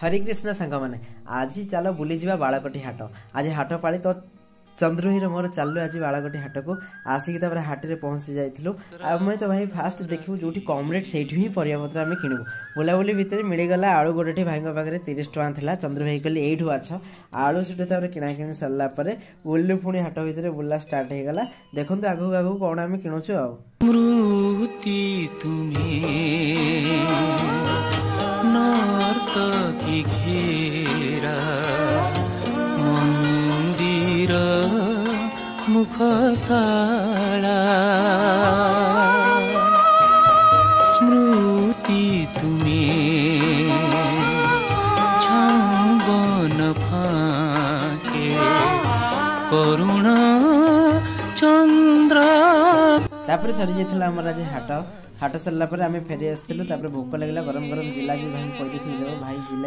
हरे कृष्ण सांग मैंने आज चलो बुली जा बालकटी हाट। आज हाट पाली तो चंद्रहीर मोर चलु आज बालकटी हाट को आसिक हाट में पहुँची जाइलु। आम तो भाई फास्ट देखू जो कम रेट से ही परियापत्र आम किणु। बुलाबुली भितर मिलगला आलू गोटे भाई पाखे 30 टଙ୍କା था। चंद्र भाई कहले यू आछ आलू सीटे किणाकिणी सरला बुल्लु पुणी हाट भितर बुला स्टार्ट हो गला। देखो आगू आगू कौन आम किणुचु मुखशाला स्मृति तुम्हें छावन फाके करुण चंद्र। तापर सरी जाइथिला हमर आज हाट सरला आम फेरी आसलु। भोक लगला गरम गरम जिलाबी भाई कही भाई जिला